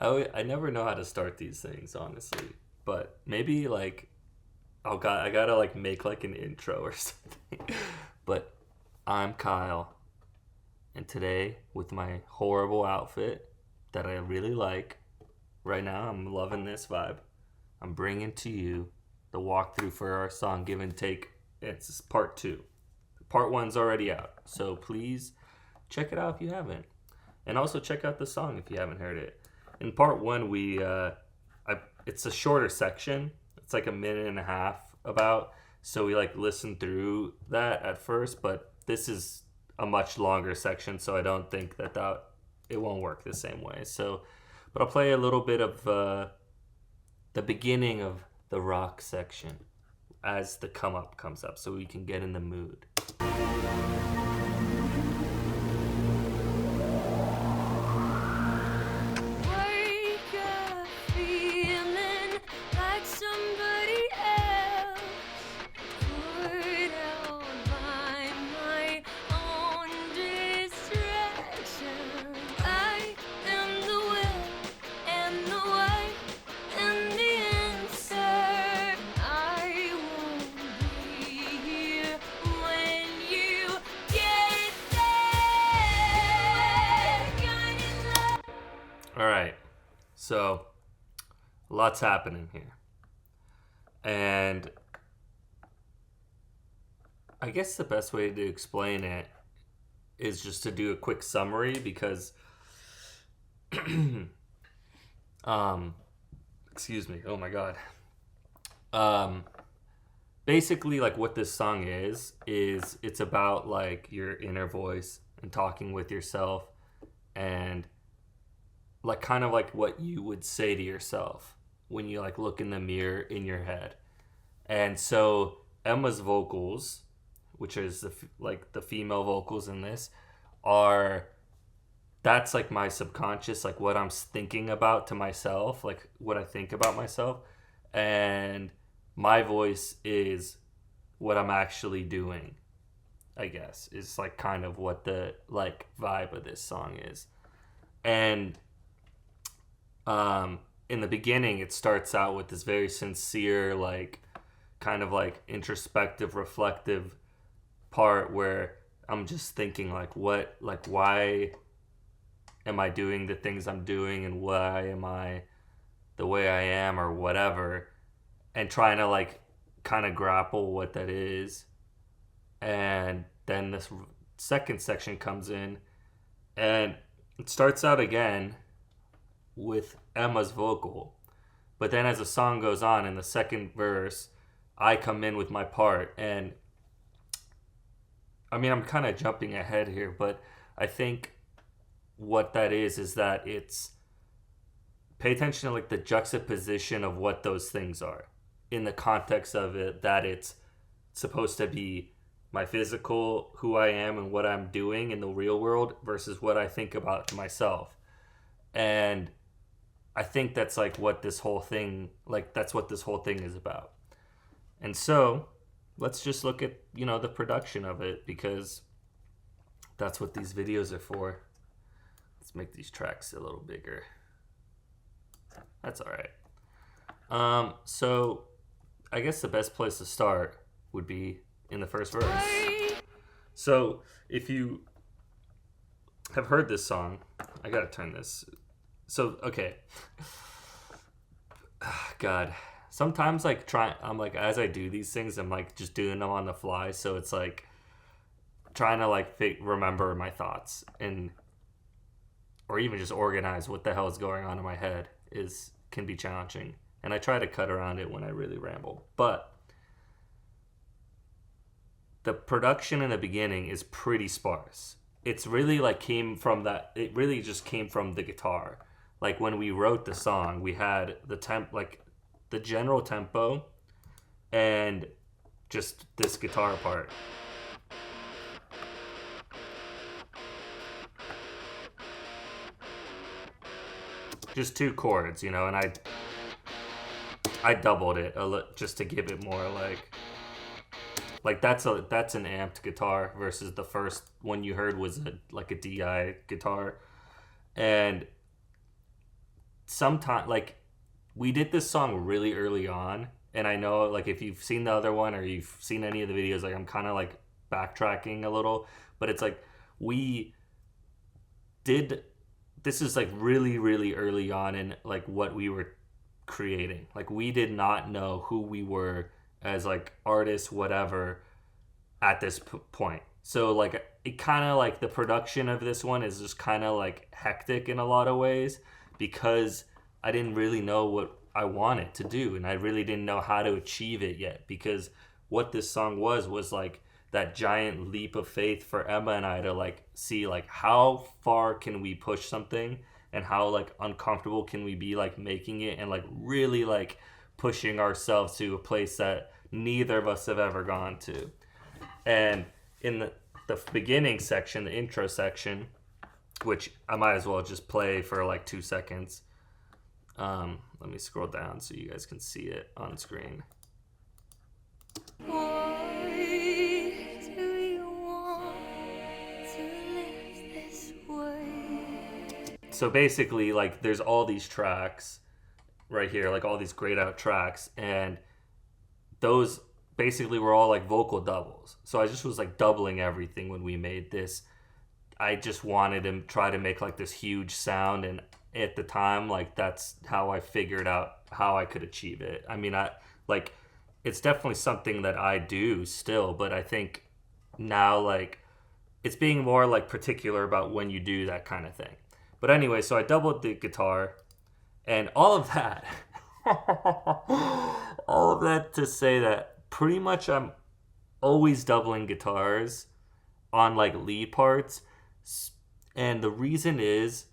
I never know how to start these things, honestly. But maybe like I gotta like make like an intro or something. But I'm Kyle, and today with my horrible outfit that I really like right now, I'm loving this vibe. I'm bringing to you the walkthrough for our song "Give and Take." It's part two. Part one's already out, so please check it out if you haven't, and also check out the song if you haven't heard it. In part one, it's a shorter section. It's like a minute and a half about. So we like listen through that at first, but this is a much longer section, so I don't think that it won't work the same way. So, but I'll play a little bit of the beginning of the rock section as the come up comes up, so we can get in the mood. All right, so lots happening here. And I guess the best way to explain it is just to do a quick summary because, excuse me, oh my God. Basically, like what this song is it's about like your inner voice and talking with yourself and like kind of like what you would say to yourself when you like look in the mirror in your head. And so Emma's vocals, which is the female vocals in this, that's like my subconscious, like what I'm thinking about to myself, like what I think about myself, and my voice is what I'm actually doing, I guess, is like kind of what the like vibe of this song is. And in the beginning, it starts out with this very sincere, like kind of like introspective, reflective part where I'm just thinking like why am I doing the things I'm doing and why am I the way I am or whatever, and trying to like kind of grapple what that is. And then this second section comes in and it starts out again with Emma's vocal. But then as the song goes on in the second verse, I come in with my part. And I mean, I'm kind of jumping ahead here, but I think what that is that it's pay attention to like the juxtaposition of what those things are in the context of it, that it's supposed to be my physical, who I am and what I'm doing in the real world versus what I think about myself. And I think that's like what this whole thing, like that's what this whole thing is about. And so let's just look at, the production of it, because that's what these videos are for. Let's make these tracks a little bigger. That's all right. So I guess the best place to start would be in the first verse. So if you have heard this song, I gotta turn this. So, okay. God. Sometimes I'm like, as I do these things, I'm like just doing them on the fly. So it's like trying to like remember my thoughts or even just organize what the hell is going on in my head can be challenging. And I try to cut around it when I really ramble. But the production in the beginning is pretty sparse. It's really like it really just came from the guitar. Like when we wrote the song, we had the general tempo and just this guitar part. Just two chords, and I doubled it just to give it more like that's an amped guitar versus the first one you heard was a DI guitar. And sometimes like we did this song really early on, and I know like if you've seen the other one or you've seen any of the videos, like I'm kind of like backtracking a little, but it's like we did this is like really really early on in like what we were creating. Like we did not know who we were as like artists, whatever, at this point. So like it kind of like the production of this one is just kind of like hectic in a lot of ways because I didn't really know what I wanted to do, and I really didn't know how to achieve it yet, because what this song was like that giant leap of faith for Emma and I to like see like how far can we push something and how like uncomfortable can we be like making it, and like really like pushing ourselves to a place that neither of us have ever gone to. And in the beginning section, the intro section, which I might as well just play for like 2 seconds. Let me scroll down so you guys can see it on screen. Why do you want to live this way? So basically, like, there's all these tracks right here, like all these grayed out tracks, and those basically were all like vocal doubles. So I just was like doubling everything when we made this. I just wanted to try to make like this huge sound, and at the time, like that's how I figured out how I could achieve it. I mean, I like it's definitely something that I do still, but I think now like it's being more like particular about when you do that kind of thing. But anyway, so I doubled the guitar and all of that all of that to say that pretty much I'm always doubling guitars on like lead parts. And the reason is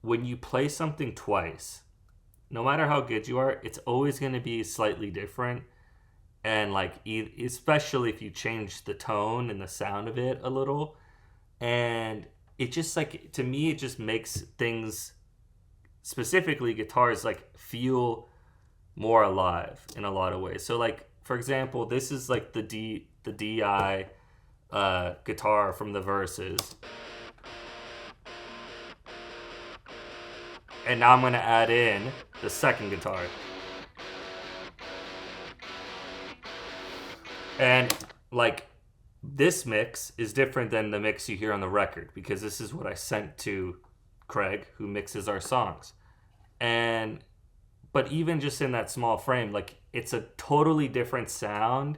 when you play something twice, no matter how good you are, it's always going to be slightly different. And like especially if you change the tone and the sound of it a little, and it just like, to me, it just makes things, specifically guitars, like feel more alive in a lot of ways. So like, for example, this is like the DI guitar from the verses. And now I'm going to add in the second guitar. And like this mix is different than the mix you hear on the record, because this is what I sent to Craig, who mixes our songs. But even just in that small frame, like it's a totally different sound,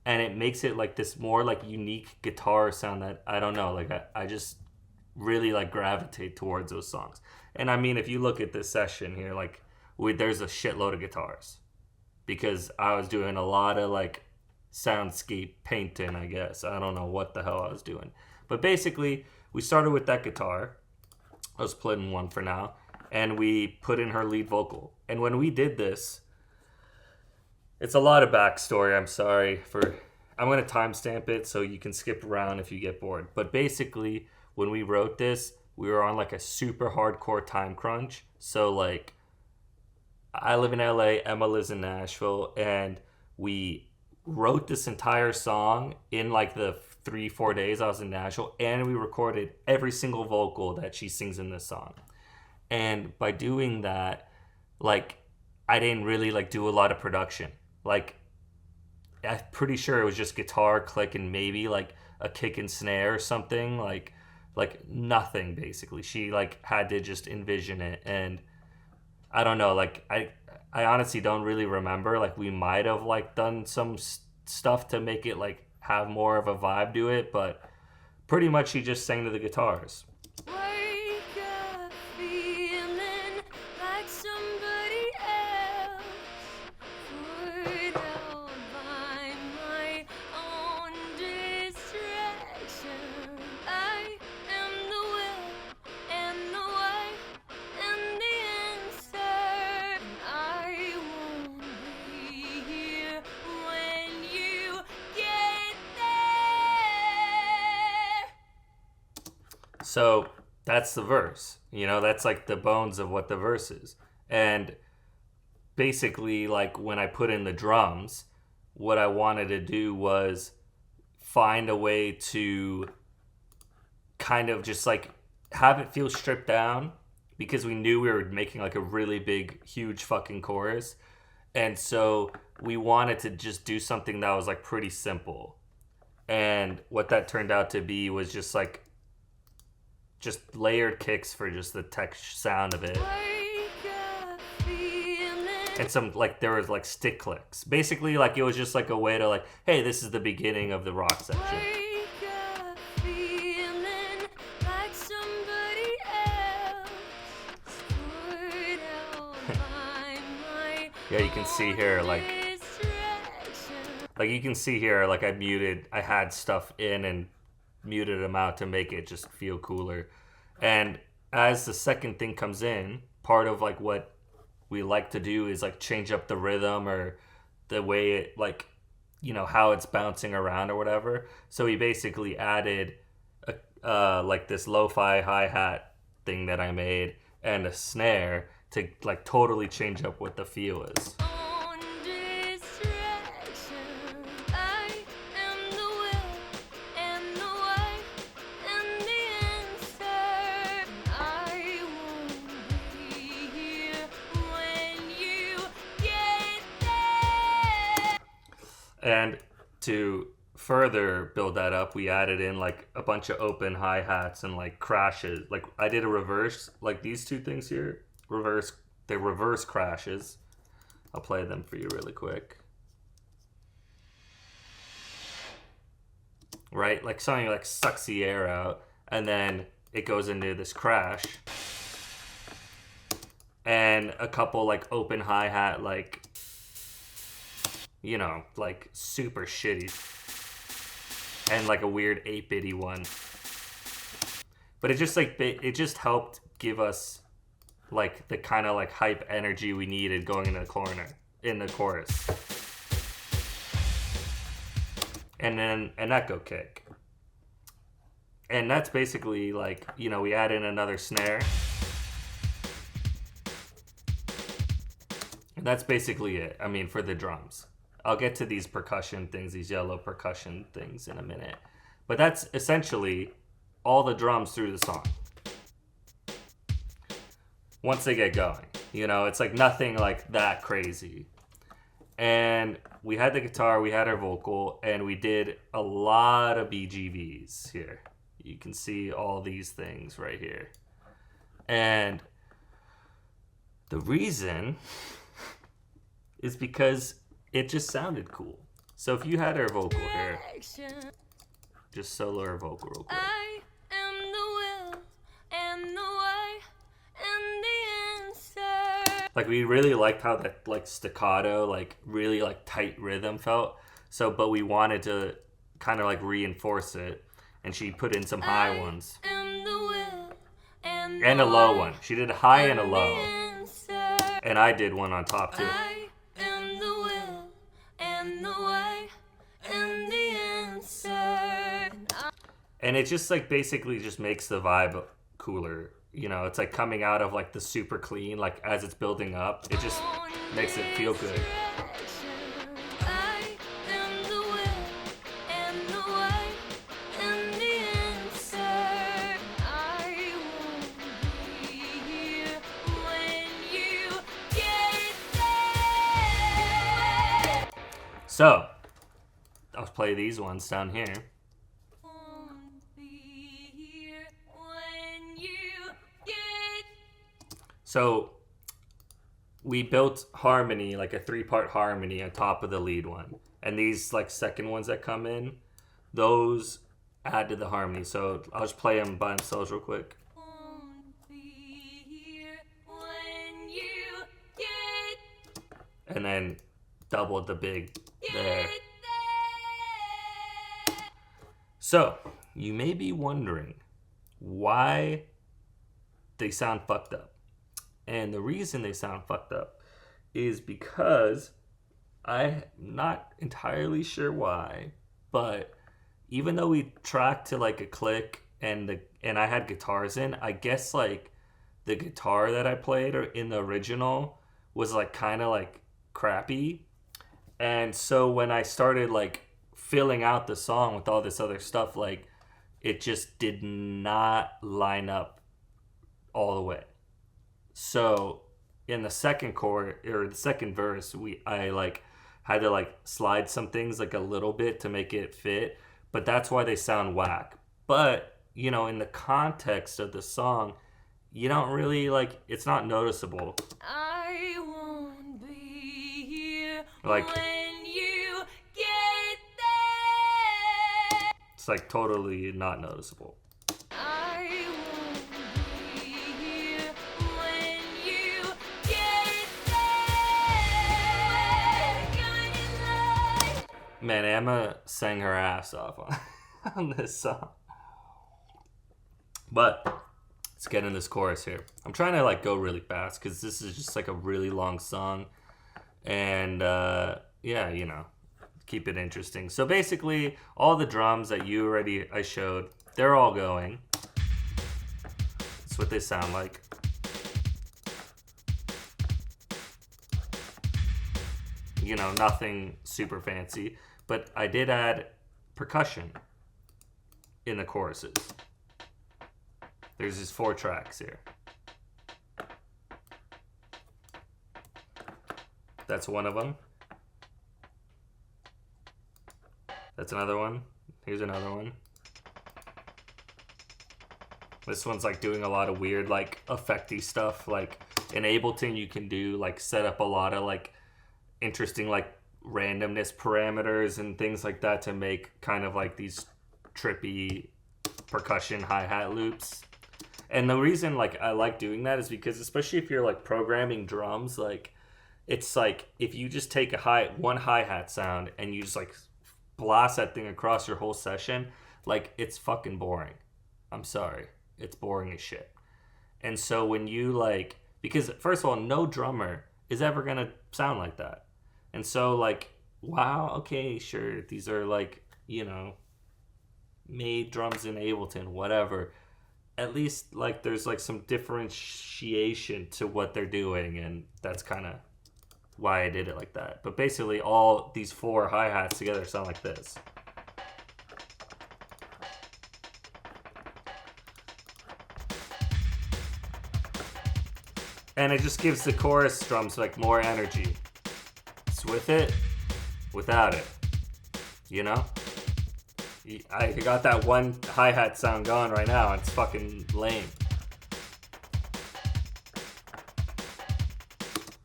and it makes it like this more like unique guitar sound that I don't know, like I just really like gravitate towards those songs. And I mean, if you look at this session here, like there's a shitload of guitars, because I was doing a lot of like soundscape painting, I guess. I don't know what the hell I was doing. But basically, we started with that guitar. I was playing one for now. And we put in her lead vocal. And when we did this, it's a lot of backstory. I'm going to timestamp it so you can skip around if you get bored. But basically, when we wrote this, we were on like a super hardcore time crunch. So like, I live in LA, Emma lives in Nashville, and we wrote this entire song in like the 3-4 days I was in Nashville, and we recorded every single vocal that she sings in this song. And by doing that, like, I didn't really like do a lot of production. Like, I'm pretty sure it was just guitar click and maybe like a kick and snare or something, like nothing basically. She like had to just envision it. And I don't know, like I honestly don't really remember. Like we might have like done some stuff to make it like have more of a vibe to it, but pretty much she just sang to the guitars. Wake up feeling like somebody else, out by my own distraction. I am the will and the why and the answer. I won't be here when you get there. So that's the verse, that's like the bones of what the verse is. And basically, like when I put in the drums, what I wanted to do was find a way to kind of just like have it feel stripped down, because we knew we were making like a really big, huge fucking chorus. And so we wanted to just do something that was like pretty simple. And what that turned out to be was just like just layered kicks for just the tech sound of it. And some like there was like stick clicks. Basically like it was just like a way to like, hey, this is the beginning of the rock section. Yeah, you can see here like you can see here like I had stuff in and muted them out to make it just feel cooler. And as the second thing comes in, part of like what we like to do is like change up the rhythm or the way it like, you know, how it's bouncing around or whatever. So we basically added like this lo-fi hi-hat thing that I made and a snare to like totally change up what the feel is. And to further build that up, we added in like a bunch of open hi-hats and like crashes. Like I did a reverse, like these two things here, they're reverse crashes. I'll play them for you really quick. Right? Like something like sucks the air out and then it goes into this crash. And a couple like open hi-hat like, you know, like super shitty. And like a weird 8-bitty one. But it just like, it just helped give us like the kind of like hype energy we needed going in the chorus. And then an echo kick. And that's basically like, you know, we add in another snare. And that's basically it. I mean, for the drums. I'll get to these percussion things, these yellow percussion things in a minute. But that's essentially all the drums through the song. Once they get going. You know, it's like nothing like that crazy. And we had the guitar, we had our vocal, and we did a lot of BGVs here. You can see all these things right here. And the reason is because it just sounded cool. So if you had her vocal here, just solo her vocal real quick. I am the will and the way and the answer. Like we really liked how that like staccato, like really like tight rhythm felt. So, but we wanted to kind of like reinforce it, and she put in some high ones and a low one. She did a high and a low, and I did one on top too. And it just like basically just makes the vibe cooler. You know, it's like coming out of like the super clean, like as it's building up, it just makes it feel good. So, I'll play these ones down here. So we built harmony, like a 3-part harmony on top of the lead one. And these like second ones that come in, those add to the harmony. So I'll just play them by themselves real quick. And then double the big there. So you may be wondering why they sound fucked up. And the reason they sound fucked up is because I'm not entirely sure why, but even though we tracked to like a click and I had guitars in, I guess like the guitar that I played or in the original was like kind of like crappy. And so when I started like filling out the song with all this other stuff, like it just did not line up all the way. So in the second chord or the second verse, I like had to like slide some things like a little bit to make it fit, but that's why they sound whack. But in the context of the song, you don't really like it's not noticeable. I won't be here like when you get there. It's like totally not noticeable. I won't be here when you get there. Man, Emma sang her ass off on this song. But let's get in this chorus here. I'm trying to like go really fast because this is just like a really long song. And yeah, keep it interesting. So basically, all the drums that I showed, they're all going. That's what they sound like. Nothing super fancy. But I did add percussion in the choruses. There's these 4 tracks here. That's one of them. That's another one. Here's another one. This one's like doing a lot of weird like effecty stuff. Like in Ableton you can do like set up a lot of like interesting like randomness parameters and things like that to make kind of like these trippy percussion hi-hat loops. And the reason like I like doing that is because especially if you're like programming drums, like it's like if you just take one hi-hat sound and you just like blast that thing across your whole session, like it's fucking boring. I'm sorry. It's boring as shit. And so when you like, because first of all, no drummer is ever going to sound like that. And so like, wow, okay, sure. These are like, made drums in Ableton, whatever. At least like there's like some differentiation to what they're doing, and that's kind of why I did it like that. But basically all these 4 hi-hats together sound like this. And it just gives the chorus drums like more energy. It's with it, without it. I got that one hi-hat sound going right now. It's fucking lame.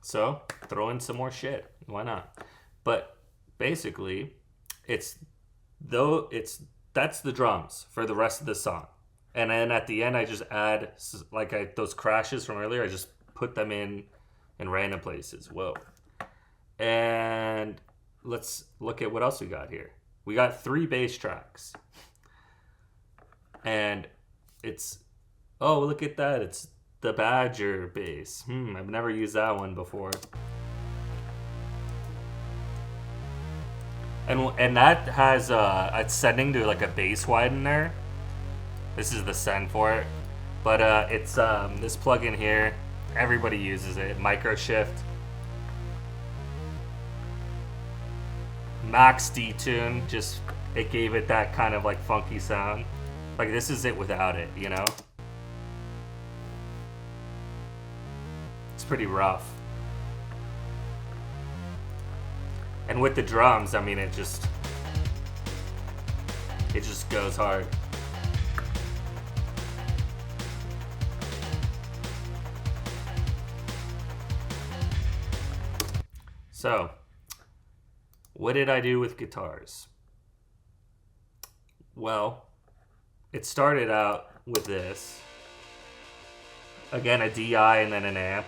So, throw in some more shit. Why not? But basically, that's the drums for the rest of the song. And then at the end, I just add those crashes from earlier. I just put them in random places. Whoa. And let's look at what else we got here. We got 3 bass tracks. And look at that. It's the Badger bass. I've never used that one before. And that has it's sending to like a bass widener. This is the send for it. But it's this plugin here. Everybody uses it. Microshift. Max detune, it gave it that kind of like funky sound. Like this is it without it, It's pretty rough. And with the drums, I mean, it just goes hard. So, what did I do with guitars? Well, it started out with this. Again, a DI and then an amp.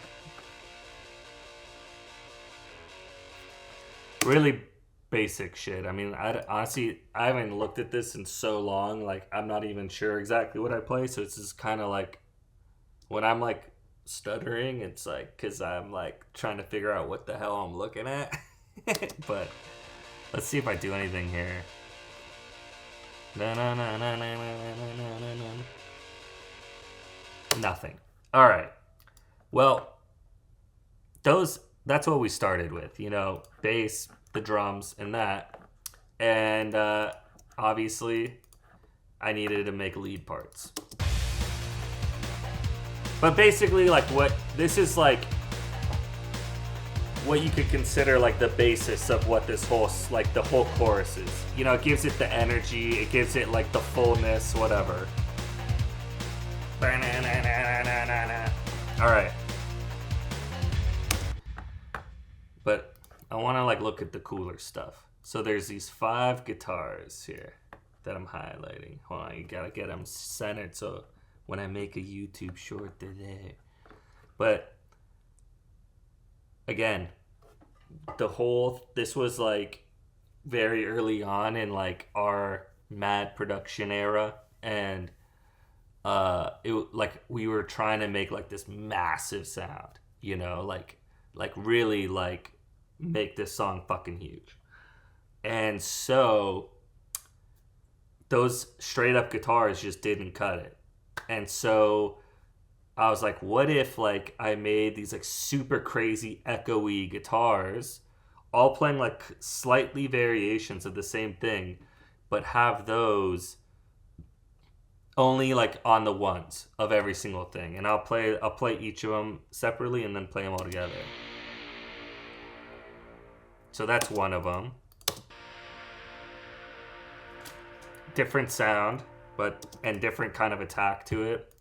Really basic shit. I mean, honestly, I haven't looked at this in so long. Like, I'm not even sure exactly what I play. So it's just kind of like, when I'm like stuttering, it's like, because I'm like trying to figure out what the hell I'm looking at. But let's see if I do anything here. Nothing. All right. Well, that's what we started with, bass, the drums, and that. And obviously, I needed to make lead parts. But basically, like what this is like what you could consider like the basis of what this whole like the whole chorus is. You know, it gives it the energy, it gives it like the fullness, whatever. All right. But I want to like look at the cooler stuff. So there's these 5 guitars here that I'm highlighting. Hold on, you gotta get them centered so when I make a YouTube short, they're there. But again, this was like very early on in like our mad production era, and like we were trying to make like this massive sound, you know, like really like make this song fucking huge. And so those straight up guitars just didn't cut it. And so I was like, what if like I made these like super crazy echoey guitars all playing like slightly variations of the same thing, but have those only like on the ones of every single thing. And I'll play each of them separately and then play them all together. So that's one of them. Different sound, and different kind of attack to it.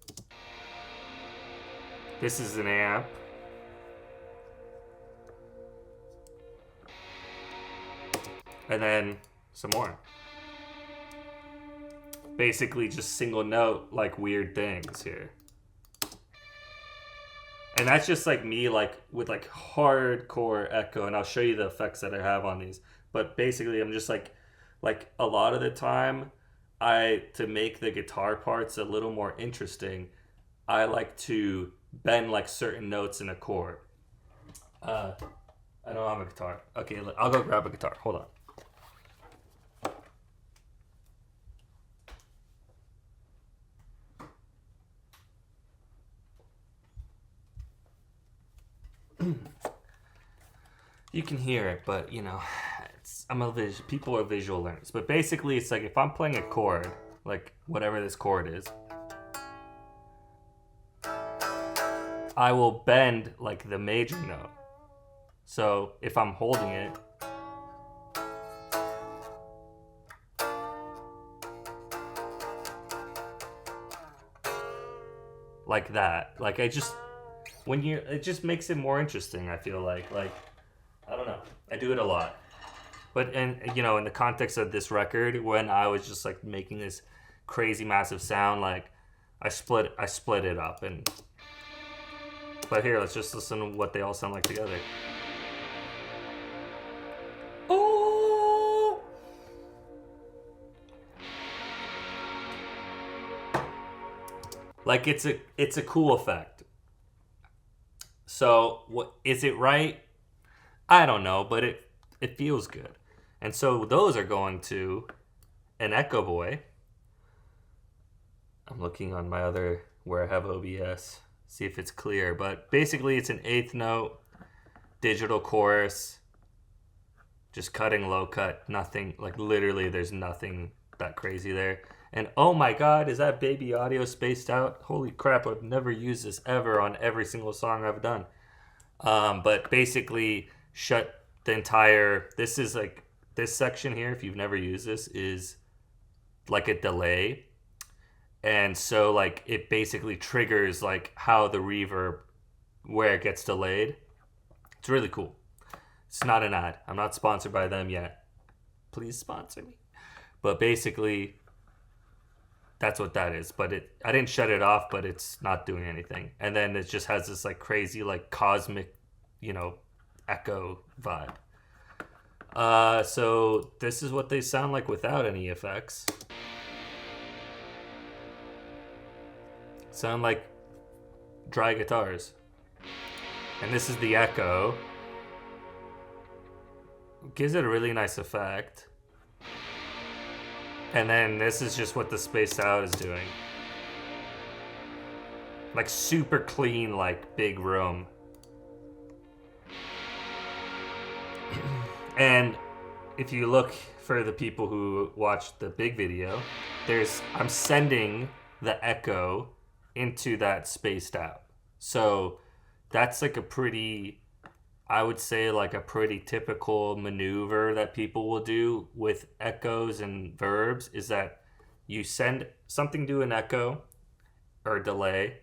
This is an amp. And then some more. Basically just single note, like weird things here. And that's just like me, like with like hardcore echo. And I'll show you the effects that I have on these. But basically I'm just like a lot of the time, to make the guitar parts a little more interesting, I like to bend like certain notes in a chord. I don't have a guitar. Okay, I'll go grab a guitar. Hold on. You can hear it, but you know, people are visual learners. But basically, it's like if I'm playing a chord, like whatever this chord is, I will bend like the major note. So if I'm holding it, like that, like it just makes it more interesting. I feel like I don't know, I do it a lot. But and you know, in the context of this record, when I was just like making this crazy massive sound, like I split it up. And but here, let's just listen to what they all sound like together. Oh, like it's a cool effect. So what is it right? I don't know, but it feels good. And so those are going to an Echo Boy. I'm looking on my other where I have OBS, see if it's clear. But basically it's an 8th note, digital chorus, just cutting low cut, nothing, like literally there's nothing that crazy there. And oh my god, is that baby audio spaced out? Holy crap, I've never used this ever on every single song I've done. But basically shut the entire, this is like, this section here, if you've never used this, is like a delay. And so like it basically triggers like how the reverb, where it gets delayed. It's really cool. It's not an ad. I'm not sponsored by them yet. Please sponsor me. But basically, that's what that is. But I didn't shut it off, but it's not doing anything. And then it just has this like crazy, like cosmic, you know, echo vibe. So this is what they sound like without any effects. Sound like dry guitars. And this is the echo. Gives it a really nice effect. And then this is just what the spaced out is doing. Like super clean, like big room. And if you look for the people who watched the big video, I'm sending the echo into that spaced out. So that's like a pretty, I would say like a pretty typical maneuver that people will do with echoes and verbs is that you send something to an echo or delay,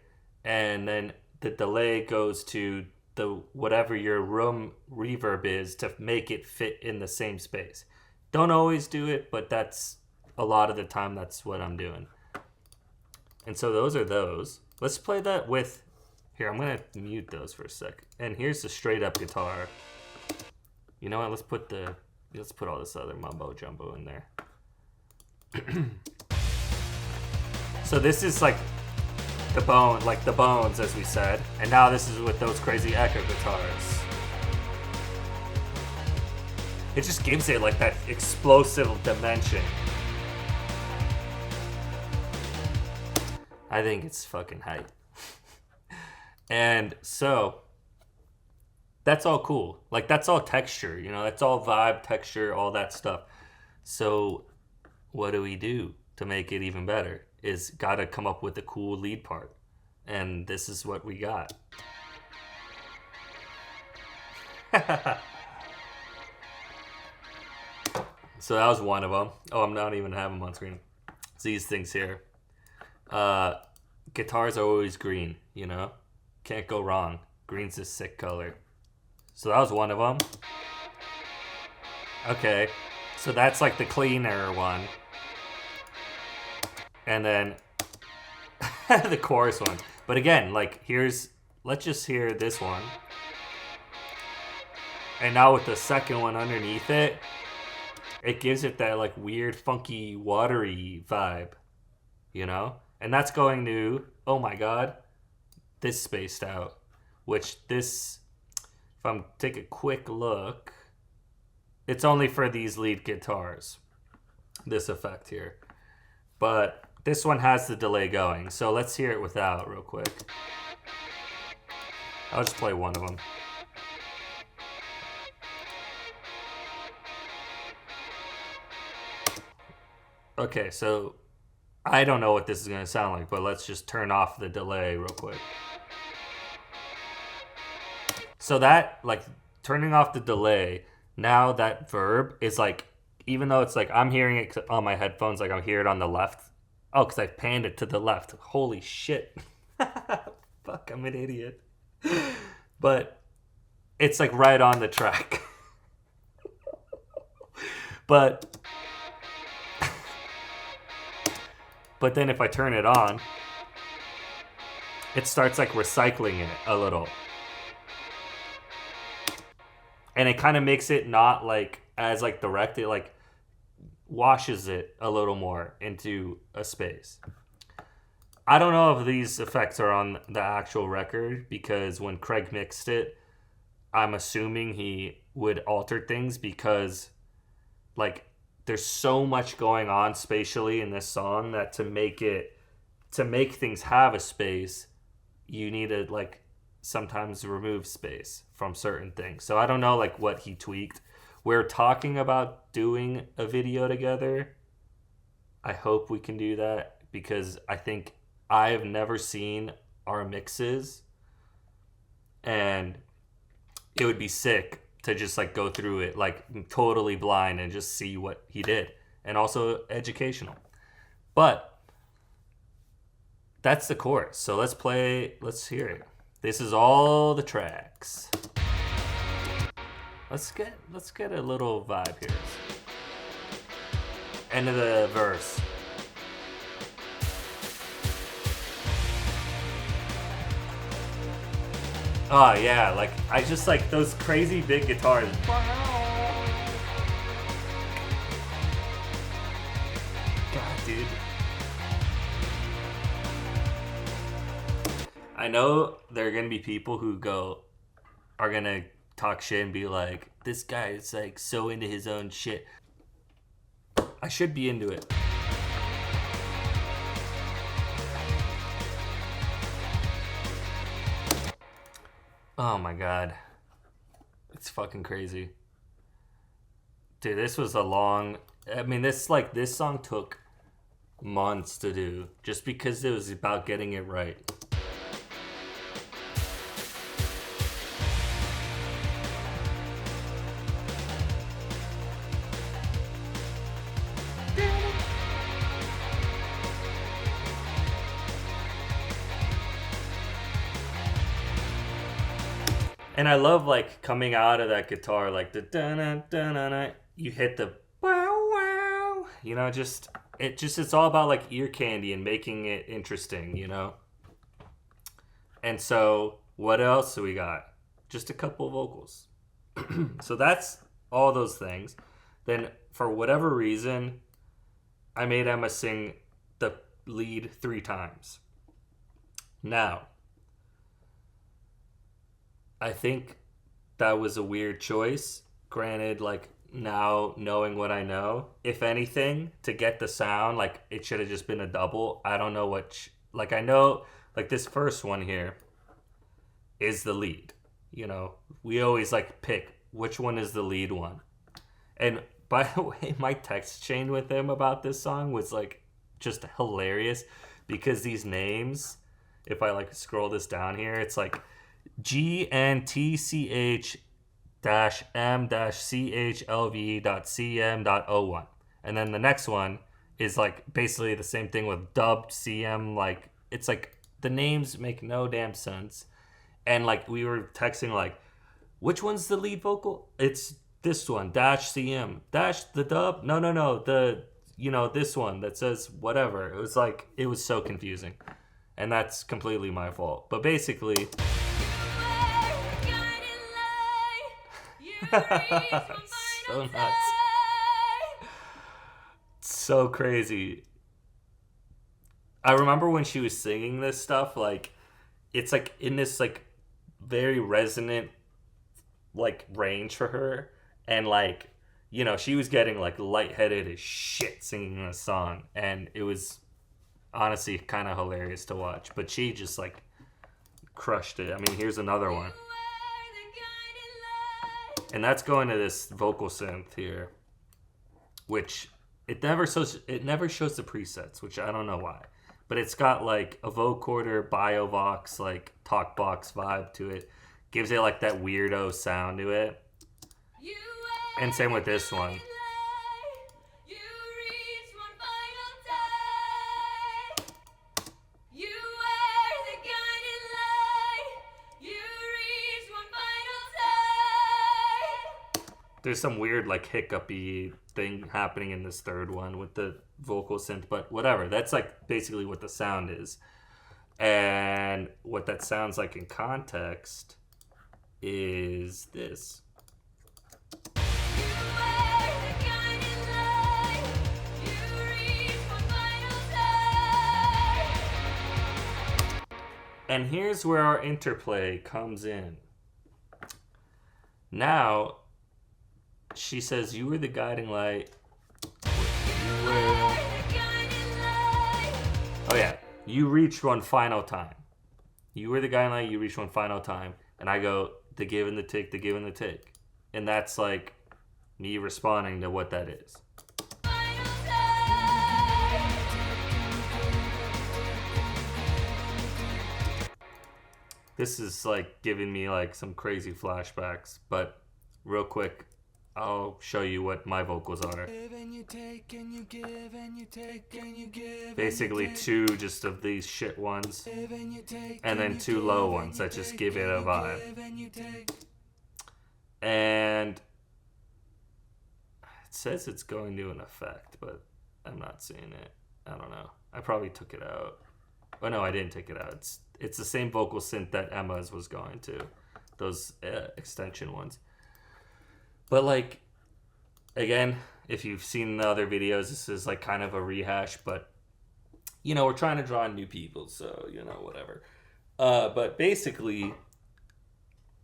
and then the delay goes to the whatever your room reverb is to make it fit in the same space. Don't always do it, but that's a lot of the time that's what I'm doing. And so those are those. Let's play that with... Here, I'm going to mute those for a sec. And here's the straight up guitar. You know what? Let's put all this other mumbo jumbo in there. So this is like the bones, as we said. And now this is with those crazy echo guitars. It just gives it like that explosive dimension. I think it's fucking hype. And so that's all cool. Like that's all texture, you know, that's all vibe, texture, all that stuff. So what do we do to make it even better? Is gotta come up with a cool lead part. And this is what we got. So that was one of them. Oh, I'm not even having them on screen. It's these things here. Guitars are always green, you know? Can't go wrong. Green's a sick color. So that was one of them. Okay. So that's like the cleaner one. And then the chorus one. But again, like let's just hear this one. And now with the second one underneath it, it gives it that like weird, funky, watery vibe, you know? And that's going to, oh my God, this spaced out. Which this, if I'm take a quick look, it's only for these lead guitars, this effect here. But this one has the delay going. So let's hear it without real quick. I'll just play one of them. Okay, so I don't know what this is going to sound like, but let's just turn off the delay real quick. So that, like, turning off the delay, now that verb is like, even though it's like, I'm hearing it on my headphones, like I'm hearing it on the left. Oh, because I panned it to the left. Holy shit. Fuck, I'm an idiot. But it's like right on the track. But then if I turn it on, it starts like recycling it a little. And it kind of makes it not like as like direct, it like washes it a little more into a space. I don't know if these effects are on the actual record because when Craig mixed it, I'm assuming he would alter things because like there's so much going on spatially in this song that to make things have a space, you need to like sometimes remove space from certain things. So I don't know like what he tweaked. We're talking about doing a video together. I hope we can do that because I think I have never seen our mixes and it would be sick to just like go through it like totally blind and just see what he did, and also educational. But that's the chorus. So let's hear it. This is all the tracks. Let's get a little vibe here. End of the verse. Oh yeah, like I just like those crazy big guitars. God, dude. I know there are gonna be people who are gonna talk shit and be like, this guy is like so into his own shit. I should be into it. Oh my God. It's fucking crazy. Dude, this was this song took months to do just because it was about getting it right. And I love like coming out of that guitar, like the da na da na na. You hit the wow wow. You know, just it's all about like ear candy and making it interesting. You know. And so what else do we got? Just a couple vocals. So that's all those things. Then for whatever reason, I made Emma sing the lead 3 times. Now, I think that was a weird choice. Granted, like now knowing what I know, if anything, to get the sound, like it should have just been a double. I don't know what, like I know, like this first one here is the lead. You know, we always like pick which one is the lead one. And by the way, my text chain with him about this song was like just hilarious because these names, if I like scroll this down here, it's like GNTCH M-CHLV.CM.01. And then the next one is like basically the same thing with dubbed CM. Like it's like the names make no damn sense. And like we were texting like, which one's the lead vocal? It's this one, dash CM. Dash the dub? No. This one that says whatever. It was like, it was so confusing. And that's completely my fault. But basically, so nuts. So crazy. I remember when she was singing this stuff, like, it's like in this like very resonant like range for her. And like, you know, she was getting like lightheaded as shit singing this song. And it was honestly kind of hilarious to watch. But she just like crushed it. I mean, here's another one. And that's going to this vocal synth here, which it never shows the presets, which I don't know why. But it's got like a vocoder, BioVox, like TalkBox vibe to it. Gives it like that weirdo sound to it. And same with this one. There's some weird like hiccupy thing happening in this third one with the vocal synth, but whatever. That's like basically what the sound is. And what that sounds like in context is this. And here's where our interplay comes in. Now, she says, you were the guiding light. Oh yeah. You reached one final time. You were the guiding light, you reached one final time. And I go, the give and the take, the give and the take. And that's like me responding to what that is. This is like giving me like some crazy flashbacks, but real quick, I'll show you what my vocals are. Basically 2 just of these shit ones, and then 2 low ones that just give it a vibe. And it says it's going to an effect, but I'm not seeing it. I don't know. I probably took it out. Oh no, I didn't take it out. It's the same vocal synth that Emma's was going to. Those extension ones. But like, again, if you've seen the other videos, this is like kind of a rehash, but you know, we're trying to draw in new people, so you know, whatever. But basically,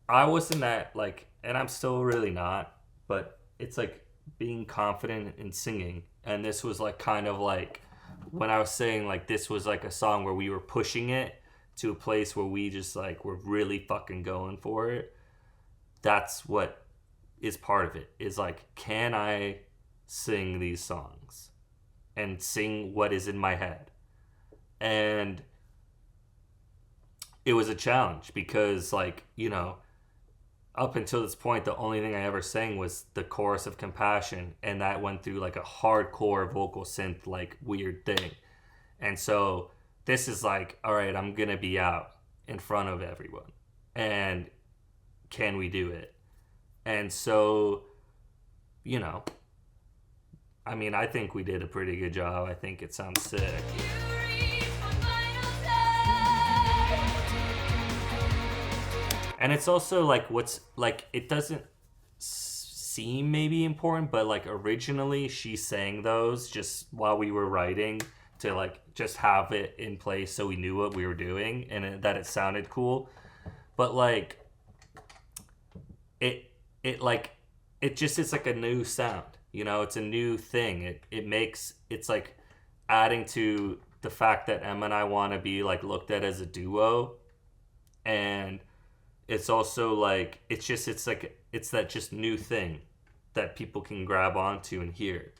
I wasn't that like, and I'm still really not, but it's like being confident in singing. And this was like kind of like when I was saying like this was like a song where we were pushing it to a place where we just like were really fucking going for it. That's what is part of it, is like, can I sing these songs and sing what is in my head? And it was a challenge because like, you know, up until this point, the only thing I ever sang was the chorus of Compassion, and that went through like a hardcore vocal synth like weird thing. And so this is like, all right, I'm gonna be out in front of everyone, and can we do it? And so, you know, I mean, I think we did a pretty good job. I think it sounds sick. And it's also like what's like it doesn't seem maybe important, but like originally she sang those just while we were writing to like just have it in place so we knew what we were doing and that it sounded cool. But like it like it just it's like a new sound, you know, it's a new thing. It makes it's like adding to the fact that Emma and I want to be like looked at as a duo, and it's also like it's like it's that just new thing that people can grab onto and hear.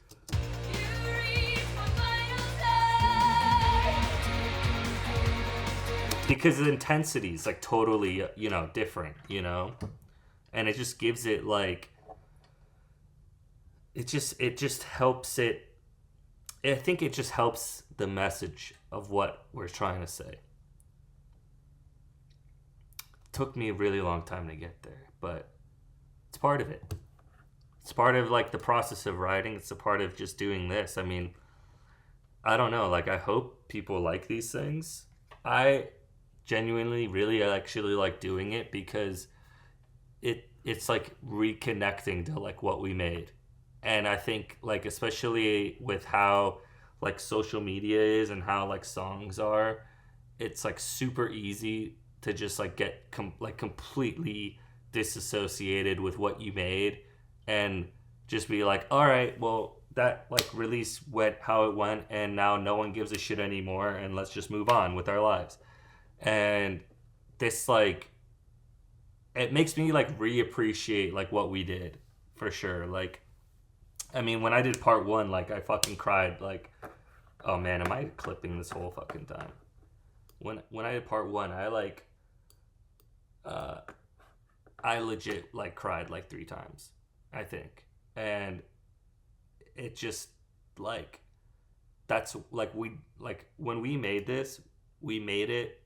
Because the intensity is like totally, you know, different, you know, and it just gives it like it just helps it. I think it just helps the message of what we're trying to say. Took me a really long time to get there, but it's part of it. It's part of like the process of writing. It's a part of just doing this. I mean, I don't know, like I hope people like these things. I genuinely really actually like doing it because it's like reconnecting to like what we made. And I think like especially with how like social media is and how like songs are, it's like super easy to just like get like completely disassociated with what you made and just be like, all right, well that like release went how it went and now no one gives a shit anymore and let's just move on with our lives. And this like it makes me like reappreciate like what we did for sure. Like I mean when I did part one, like I fucking cried like, oh man, am I clipping this whole fucking time? When I did part one, I like I legit like cried like 3 times, I think. And it just like that's like we like when we made this, we made it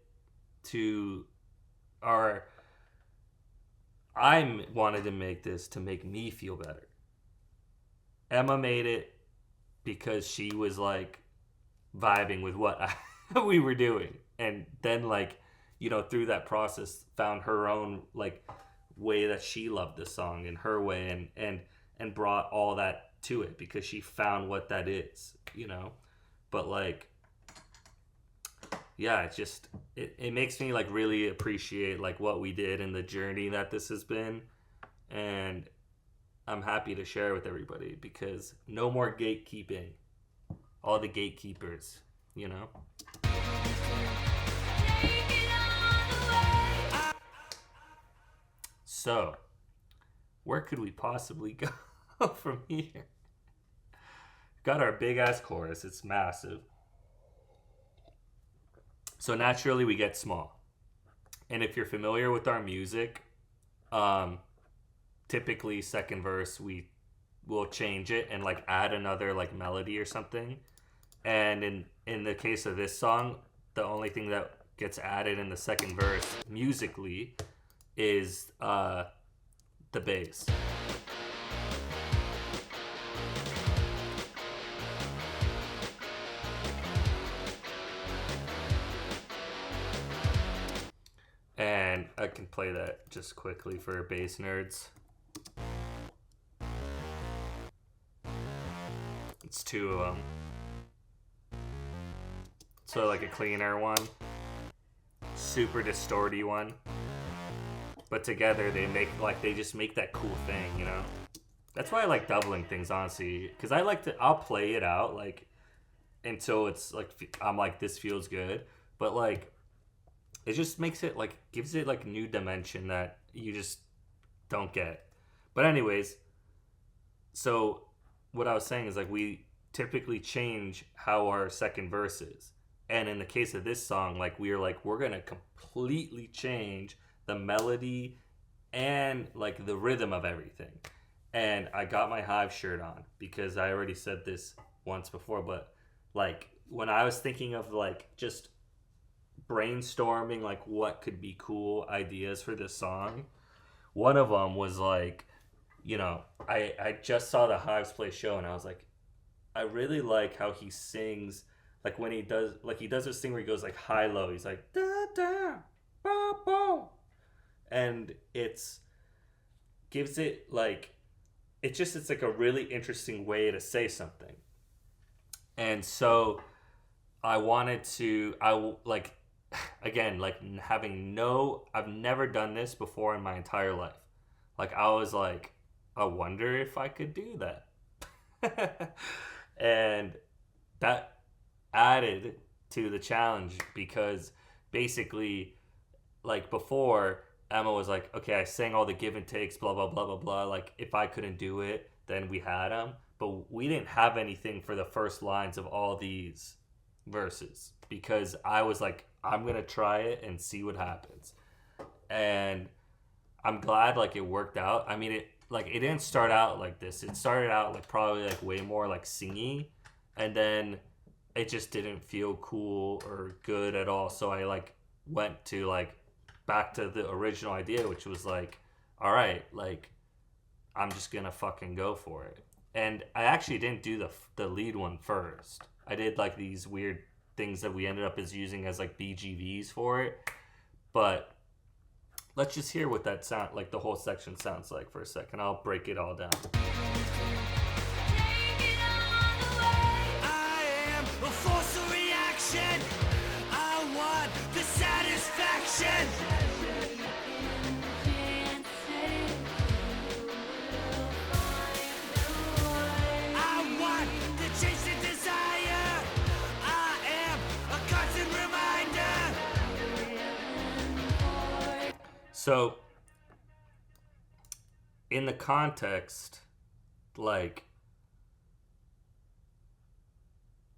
to our I wanted to make this to make me feel better. Emma made it because she was like vibing with what we were doing, and then like you know through that process found her own like way that she loved the song in her way, and brought all that to it because she found what that is, you know. But like yeah, it's just it makes me like really appreciate like what we did and the journey that this has been, and I'm happy to share with everybody because no more gatekeeping. All the gatekeepers, you know. So, where could we possibly go from here? Got our big ass chorus, it's massive. So naturally we get small. And if you're familiar with our music, typically second verse we will change it and like add another like melody or something. And in the case of this song, the only thing that gets added in the second verse musically is the bass. And I can play that just quickly for bass nerds. It's 2 of them. So like a cleaner one, super distorty one, but together they make like they just make that cool thing, you know. That's why I like doubling things, honestly, because I like to I'll play it out like until it's like I'm like this feels good, but like it just makes it like gives it like new dimension that you just don't get. But anyways, so what I was saying is like we typically change how our second verse is. And in the case of this song, like we're gonna completely change the melody and like the rhythm of everything. And I got my Hive shirt on because I already said this once before, but like when I was thinking of like just brainstorming like what could be cool ideas for this song, one of them was like, I just saw the Hives play show, and I was like, I really like how he sings, like when he does this thing where he goes like high low. He's like da da ba ba, and it's gives it like it's like a really interesting way to say something. And so I wanted to like again like having no I've never done this before in my entire life. Like I was like, I wonder if I could do that. And that added to the challenge because basically like before Emma was like, okay, I sang all the give and takes, blah blah blah blah blah. Like if I couldn't do it, then we had them, but we didn't have anything for the first lines of all these verses because I was like, I'm gonna try it and see what happens, and I'm glad like it worked out. I mean, it didn't start out like this. It started out like probably like way more like singy, and then it just didn't feel cool or good at all. So I like went to like back to the original idea, which was like, all right, like I'm just gonna fucking go for it. And I actually didn't do the lead one first. I did like these weird things that we ended up as using as like BGVs for it. But let's just hear what that sound like the whole section sounds like for a second. I'll break it all down. I am a force of reaction. I want the satisfaction. I want the chase and desire. I am a constant reminder. So, in the context, like,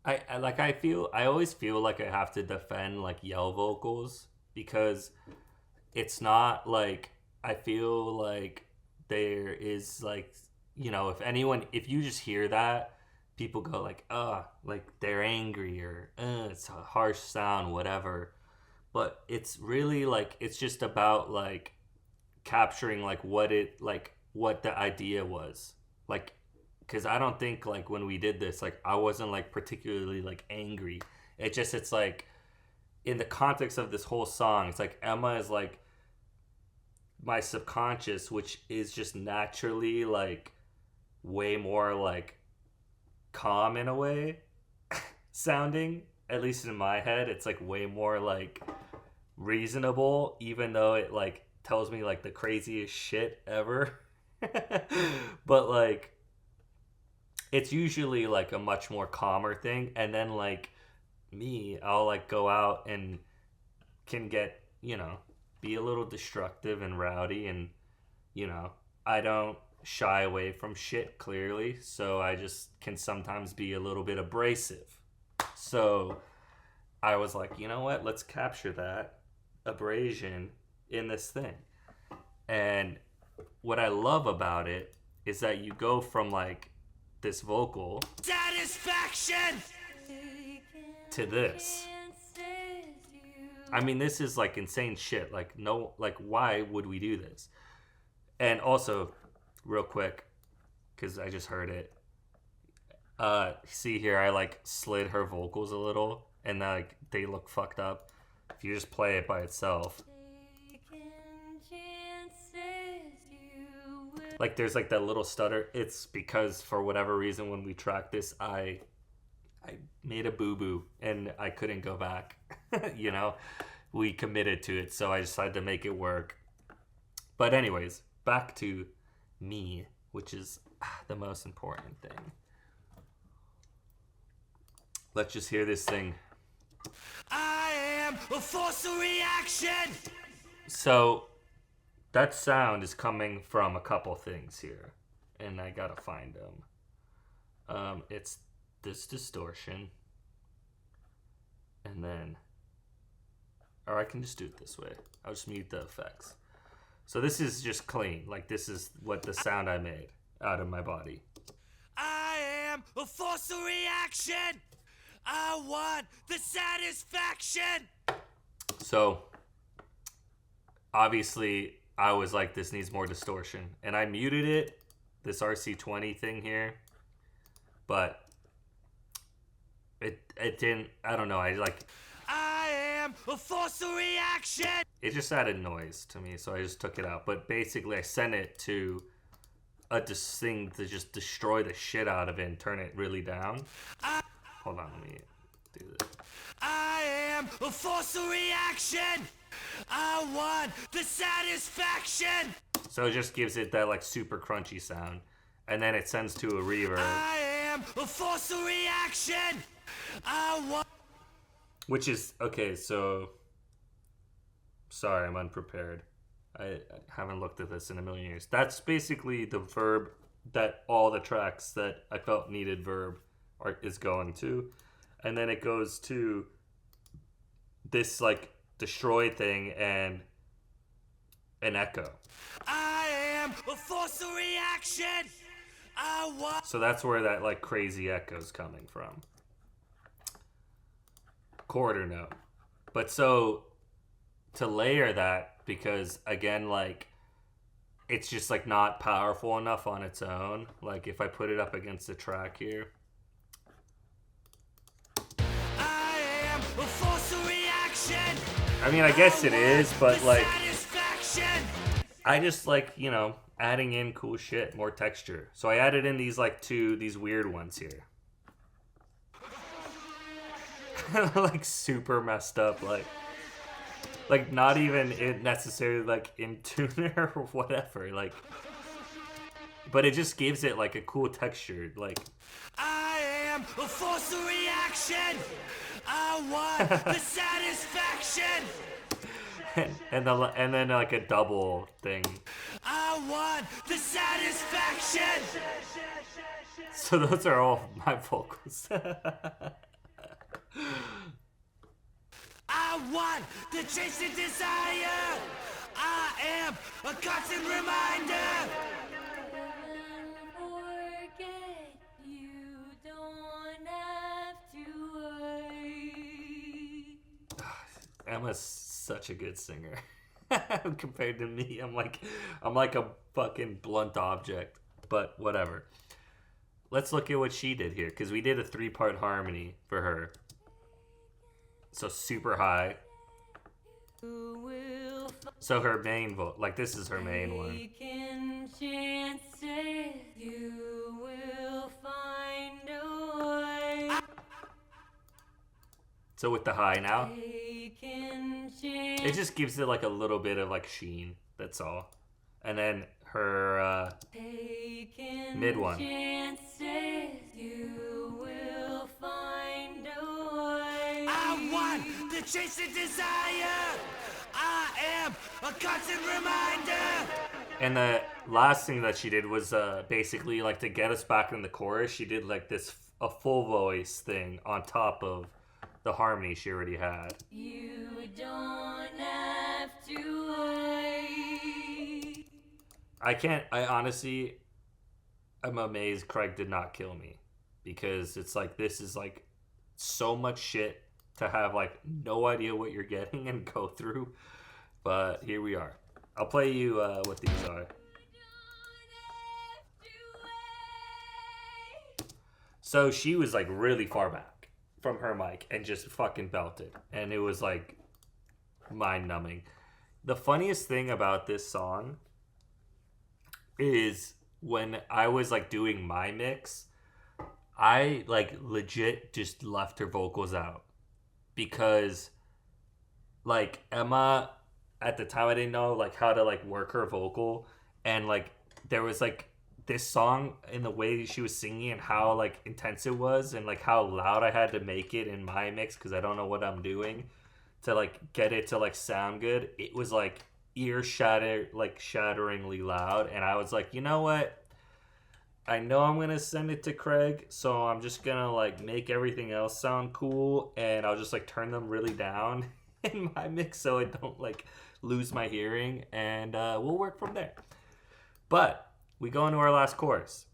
I always feel like I have to defend like yell vocals because it's not like I feel like there is like if you just hear that, people go like like they're angry or it's a harsh sound, whatever. But it's really like it's just about like capturing like what the idea was like, because I don't think like when we did this like I wasn't like particularly like angry. It's like in the context of this whole song, it's like Emma is like my subconscious, which is just naturally like way more like calm in a way sounding, at least in my head. It's like way more like reasonable, even though it like tells me like the craziest shit ever. But like it's usually like a much more calmer thing, and then like me, I'll like go out and can get be a little destructive and rowdy, and I don't shy away from shit clearly, so I just can sometimes be a little bit abrasive. So I was like, you know what, let's capture that abrasion in this thing. And what I love about it is that you go from like this vocal satisfaction to this. I mean, this is like insane shit. Like, no, like, why would we do this? And also, real quick, because I just heard it. See here, I like slid her vocals a little, and like they look fucked up. If you just play it by itself, like there's like that little stutter. It's because for whatever reason when we tracked this, I made a boo-boo and I couldn't go back. We committed to it, so I decided to make it work. But anyways, back to me, which is the most important thing. Let's just hear this thing. I am a force of reaction. So that sound is coming from a couple things here, and I gotta find them. It's this distortion, and then, or I can just do it this way. I'll just mute the effects. So this is just clean. Like this is what the sound I made out of my body. I am a force of reaction. I want the satisfaction. So obviously I was like, this needs more distortion. And I muted it, this RC20 thing here. But it didn't, I don't know, I am a force of reaction. It just added noise to me, so I just took it out. But basically, I sent it to this thing to just destroy the shit out of it and turn it really down. Hold on, let me do this. I am a force of reaction. I want the satisfaction. So it just gives it that like super crunchy sound, and then it sends to a reverb. I am a force of reaction. Which is okay. So sorry, I'm unprepared. I haven't looked at this in a million years. That's basically the verb that all the tracks that I felt needed verb is going to, and then it goes to this like destroy thing and an echo. I am a force of reaction. So that's where that like crazy echo's coming from. Quarter note. But so to layer that, because again, like it's just like not powerful enough on its own. Like if I put it up against the track here. I am a force of reaction. I mean, I guess it is, but like I just like, you know, adding in cool shit, more texture. So I added in these like these weird ones here. Like super messed up, like not even necessarily like in tune or whatever, like, but it just gives it like a cool texture. Like I am a force of reaction. I want the satisfaction. And then like a double thing. I want the satisfaction. So those are all my vocals. I want the chase and desire. I am a constant reminder. Forget you don't have to worry. Emma's such a good singer. Compared to me, I'm like a fucking blunt object. But whatever. Let's look at what she did here, because we did a 3-part harmony for her. So super high. So her main vote, like this is her main one. You will find a way. So with the high now, it just gives it like a little bit of like sheen. That's all. And then her mid one. You will find a way. I want the chase and desire. I am a constant reminder. And the last thing that she did was basically like to get us back in the chorus. She did like a full voice thing on top of the harmony she already had. You don't have to wait. I honestly, I'm amazed Craig did not kill me, because it's like, this is like so much shit to have like no idea what you're getting and go through. But here we are. I'll play you what these are. So she was like really far back from her mic and just fucking belted. And it was like mind numbing. The funniest thing about this song is when I was like doing my mix, I like legit just left her vocals out, because like Emma, at the time I didn't know like how to like work her vocal, and like there was like this song in the way she was singing and how like intense it was, and like how loud I had to make it in my mix because I don't know what I'm doing to like get it to like sound good. It was like shatteringly loud, and I was like, you know what? I know I'm gonna send it to Craig, so I'm just gonna like make everything else sound cool, and I'll just like turn them really down in my mix so I don't like lose my hearing, and we'll work from there. But we go into our last chorus.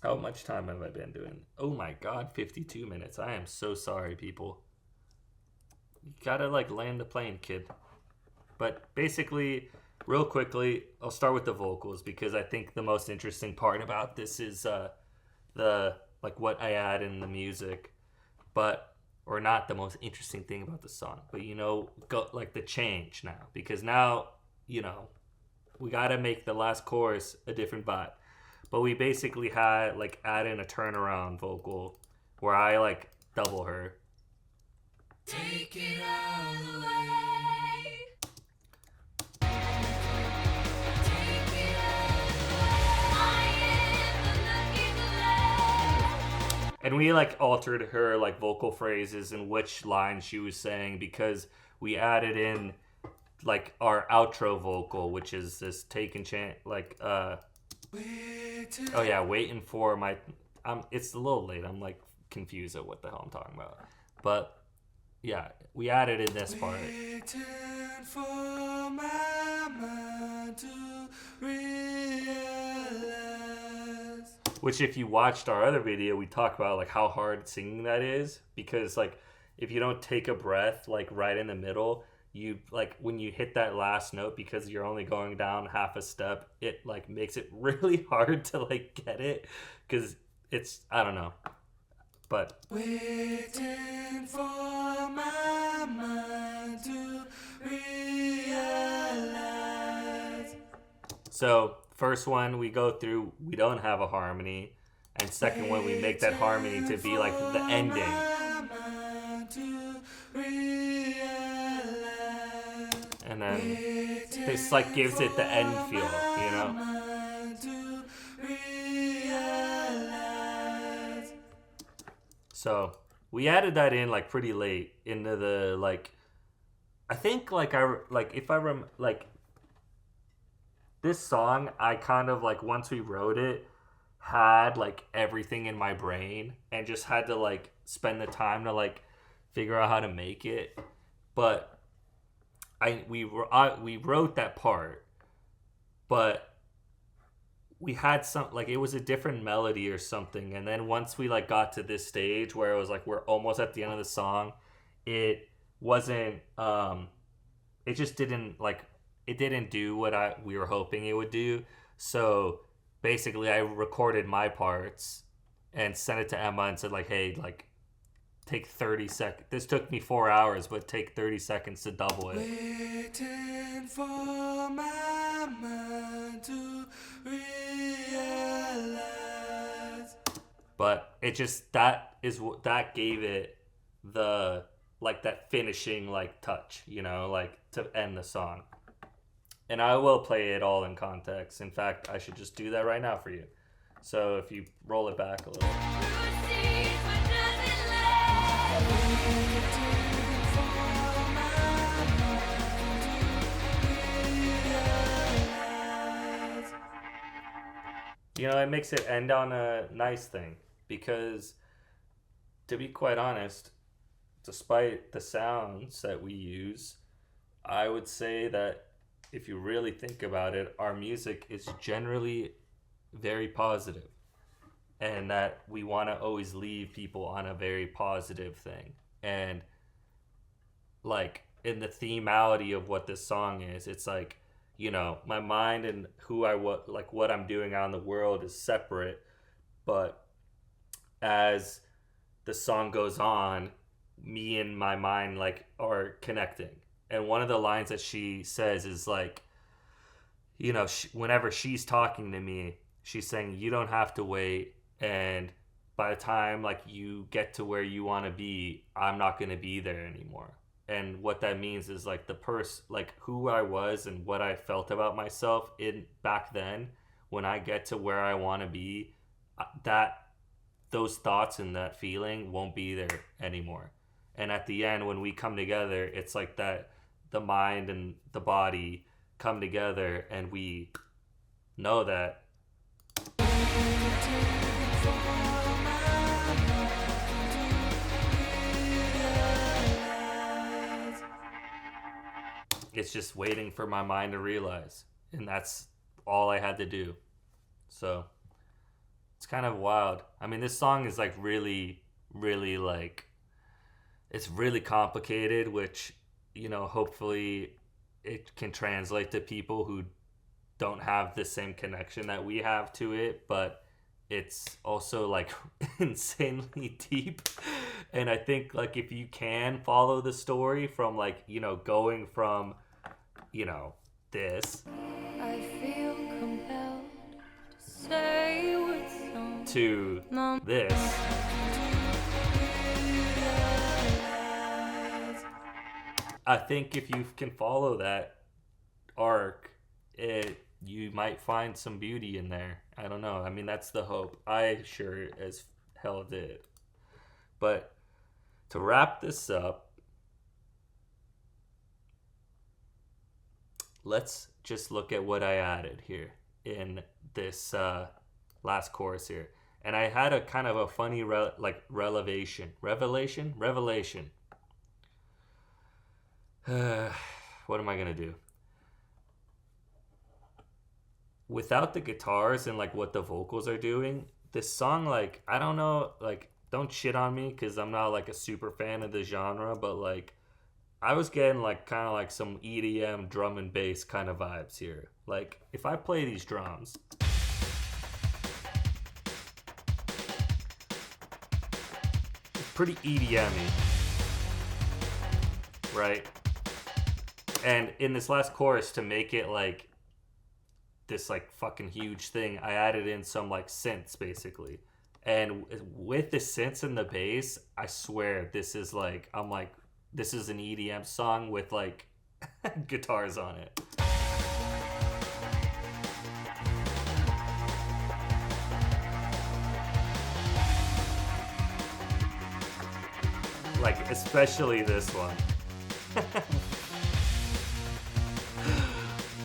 How much time have I been doing? Oh my god, 52 minutes. I am so sorry, people. You gotta like land the plane, kid. But basically, Real quickly, I'll start with the vocals because I think the most interesting part about this is the like what I add in the music, but or not the most interesting thing about the song, but go like the change now because now you know we got to make the last chorus a different vibe. But we basically had like add in a turnaround vocal where I like double her. Take it all away. Take it all away. And we like altered her like vocal phrases and which line she was saying because we added in like our outro vocal, which is this take and chant like oh yeah, waiting for my it's a little late. I'm like confused at what the hell I'm talking about. But yeah, we added in this part. Waiting for my mind to realize. Which if you watched our other video, we talk about like how hard singing that is because like if you don't take a breath like right in the middle, you like when you hit that last note because you're only going down half a step, it like makes it really hard to like get it because it's I don't know. But waiting for my mind to realize. So first one we go through, we don't have a harmony, and second one we make that harmony to be like the ending. And then this like gives it the end feel, you know? So we added that in like pretty late into the like I think like I like if I like this song I kind of like once we wrote it had like everything in my brain and just had to like spend the time to like figure out how to make it. But we wrote that part, but we had some like it was a different melody or something, and then once we like got to this stage where it was like we're almost at the end of the song, it wasn't it just didn't like it didn't do what we were hoping it would do. So basically I recorded my parts and sent it to Emma and said like, hey, like take 30 seconds. This took me 4 hours, but take 30 seconds to double it. Waiting for my mind to realize. But it just that is what that gave it the like that finishing like touch, like to end the song. And I will play it all in context. In fact, I should just do that right now for you. So if you roll it back a little. It makes it end on a nice thing because, to be quite honest, despite the sounds that we use, I would say that if you really think about it, our music is generally very positive, and that we want to always leave people on a very positive thing. And like in the themality of what this song is, it's like, my mind and who like what I'm doing out in the world is separate, but as the song goes on, me and my mind like are connecting. And one of the lines that she says is like, whenever she's talking to me, she's saying, you don't have to wait. And by the time like you get to where you want to be, I'm not going to be there anymore. And what that means is like like who I was and what I felt about myself in back then, when I get to where I want to be, that those thoughts and that feeling won't be there anymore. And at the end, when we come together, it's like that the mind and the body come together, and we know that it's just waiting for my mind to realize, and that's all I had to do. So it's kind of wild. I mean, this song is like really, really like it's really complicated, which hopefully it can translate to people who don't have the same connection that we have to it, but it's also like insanely deep. And I think like if you can follow the story from like, going from, you know, this I feel compelled to say what's on to my this, I think if you can follow that arc, you might find some beauty in there. I don't know. I mean, that's the hope. I sure as hell did. But to wrap this up, let's just look at what I added here in this last chorus here. And I had a kind of a funny revelation. What am I gonna do? Without the guitars and like what the vocals are doing, this song, like, I don't know, like, don't shit on me because I'm not like a super fan of the genre, but like I was getting like kind of like some EDM drum and bass kind of vibes here. Like if I play these drums, it's pretty EDM-y, right? And in this last chorus, to make it like this like fucking huge thing, I added in some like synths basically. And with the synths and the bass, I swear this is like, I'm like, this is an EDM song with like guitars on it. Like especially this one.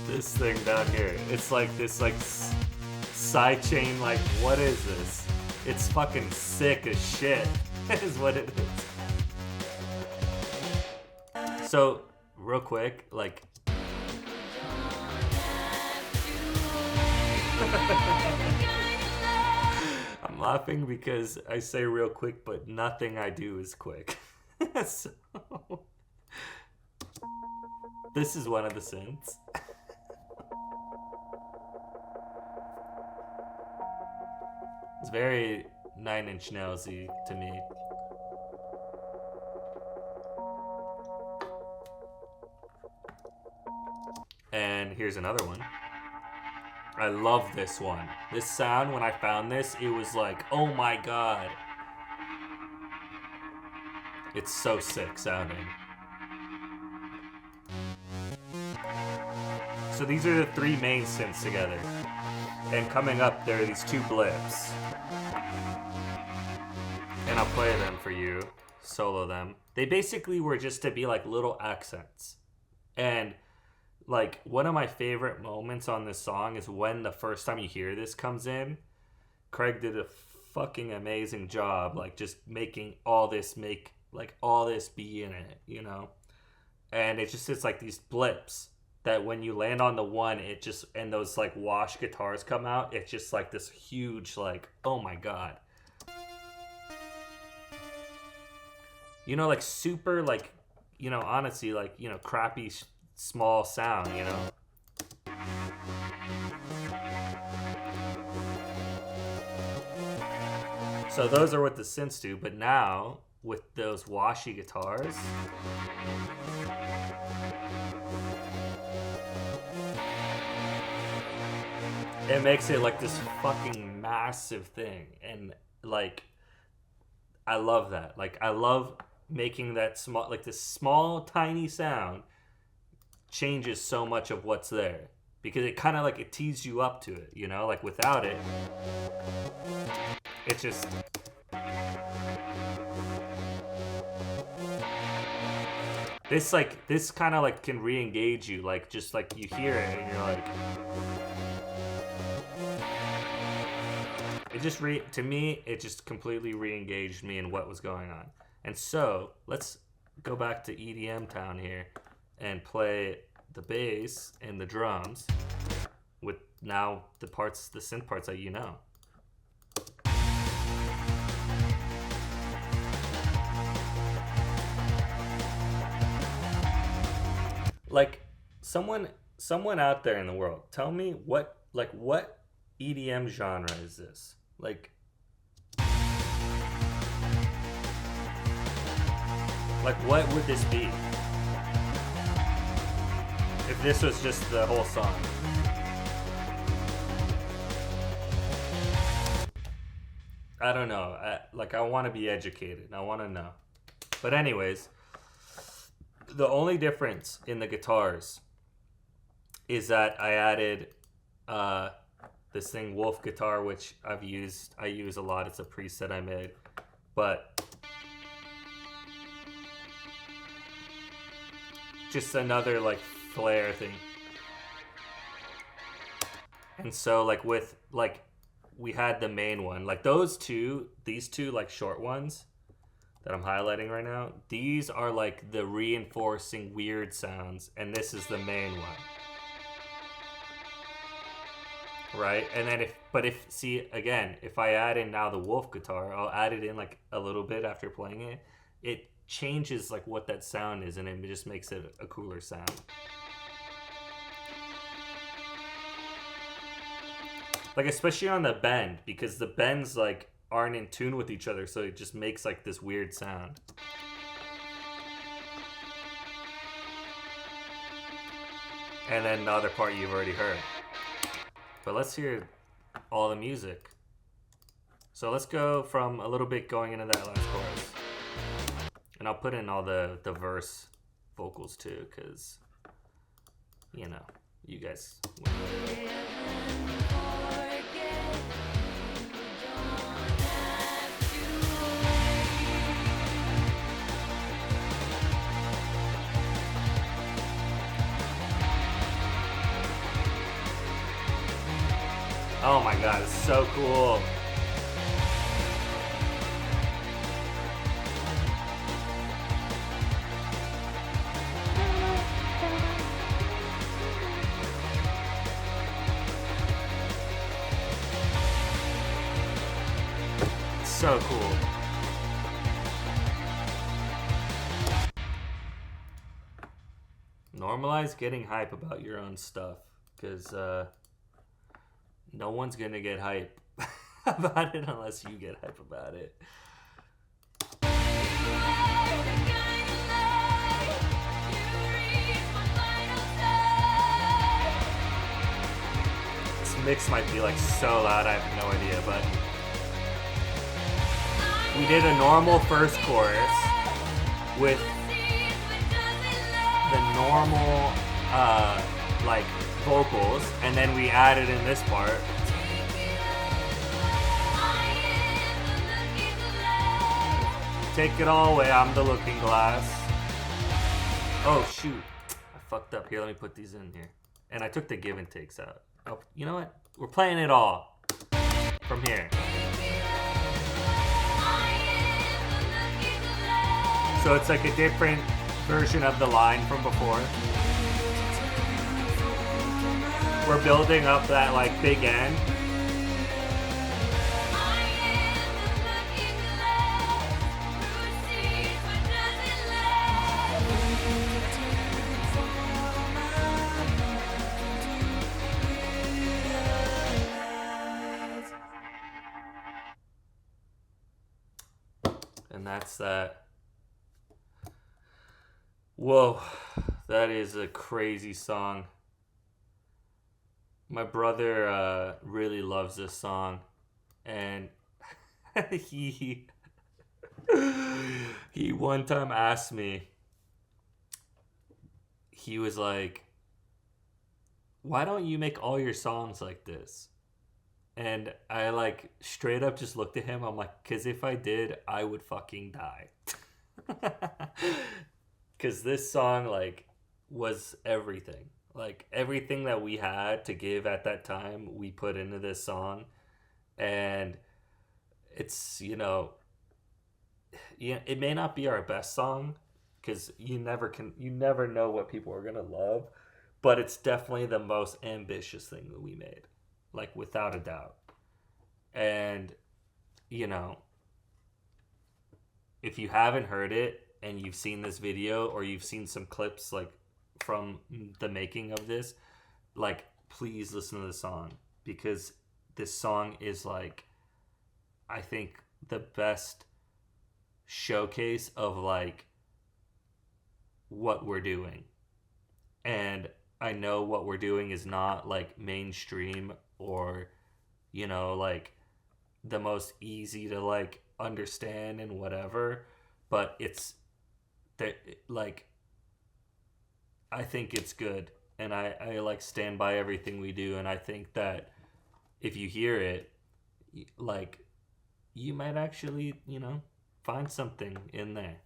This thing down here, it's like this like sidechain, like what is this? It's fucking sick as shit is what it is. So real quick, like I'm laughing because I say real quick, but nothing I do is quick. So this is one of the synths. It's very Nine Inch Nails-y to me. And here's another one. I love this one. This sound, when I found this, it was like, oh my god. It's so sick sounding. So these are the three main synths together. And coming up, there are these two blips. And I'll play them for you, solo them. They basically were just to be like little accents. And like one of my favorite moments on this song is when the first time you hear this comes in. Craig did a fucking amazing job, like just making all this be in it, you know? And it's like these blips that when you land on the one, it just, and those like wash guitars come out, it's just like this huge, like, oh my god. You know, like super, like, you know, honestly, like, you know, crappy, small sound, you know? So those are what the synths do, but now, with those washy guitars, it makes it like this fucking massive thing. And, like, I love that. Like, I love making that small, like this small tiny sound changes so much of what's there, because it kind of like it tees you up to it, you know? Like without it, it's just this kind of like can re-engage you, like just like you hear it and you're like, it just to me it just completely re-engaged me in what was going on. And so let's go back to EDM Town here and play the bass and the drums with now the synth parts that you know. Like, someone someone out there in the world, tell me what EDM genre is this? Like what would this be if this was just the whole song? I don't know. I want to be educated. I want to know. But anyways, the only difference in the guitars is that I added this thing Wolf guitar, which I use a lot. It's a preset I made, but just another like flare thing. And so we had the main one, like these two like short ones that I'm highlighting right now. These are like the reinforcing weird sounds, and this is the main one. Right? And then if I add in now the Wolf guitar, I'll add it in like a little bit after playing it. It changes like what that sound is, and it just makes it a cooler sound. Like especially on the bend, because the bends like aren't in tune with each other, so it just makes like this weird sound. And then the other part you've already heard. But let's hear all the music. So let's go from a little bit going into that last chorus. And I'll put in all the verse vocals too, because, you know, you guys... Oh my god, it's so cool. It's so cool. Normalize getting hype about your own stuff, because no one's gonna get hype about it unless you get hype about it. This mix might be like so loud, I have no idea, but we did a normal first chorus with the normal like vocals, and then we added in this part. Take it all away, I'm the looking glass. Oh shoot, I fucked up. Here, let me put these in here. And I took the give and takes out. Oh, you know what? We're playing it all from here. So it's like a different version of the line from before. We're building up that like big end. And that's that. Whoa, that is a crazy song. My brother really loves this song, and he one time asked me, he was like, why don't you make all your songs like this? And I like straight up just looked at him. I'm like, because if I did, I would fucking die. Because this song like was everything. Like everything that we had to give at that time, we put into this song. And it's, you know, it may not be our best song, because you never know what people are gonna love, but it's definitely the most ambitious thing that we made, like without a doubt. And you know, if you haven't heard it and you've seen this video, or you've seen some clips like from the making of this, like, please listen to the song, because this song is like, I think, the best showcase of like what we're doing. And I know what we're doing is not like mainstream or, like the most easy to like understand and whatever, but it's that, like, I think it's good, and I like stand by everything we do, and I think that if you hear it, like, you might actually, find something in there.